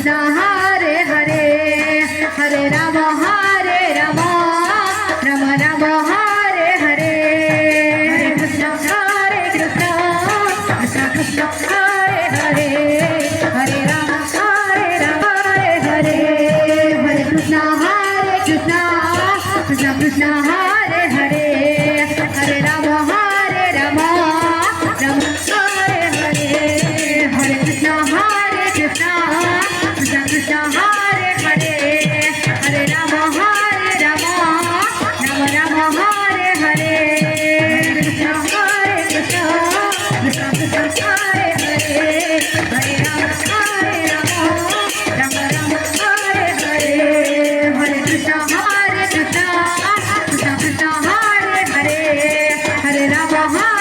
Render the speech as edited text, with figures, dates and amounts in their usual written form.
Krishna Hare Hare Hare Ram Ram Ram Hare Hare Hare Krishna Krishna Krishna Hare Hare Hare Ram Hare Hare Hare Krishna Krishna Krishna Hare Hare Hare Ram Ram Ram Hare Hare Hare Krishna Krishna Krishna Hare Hare Hare Ram Ram Ram Hare Hare Krishna Krishna Krishna Hare Hare Hare Ram Ram Ram Hare Hare Hare Krishna Krishna Krishna Krishna Hare Hare Hare Ram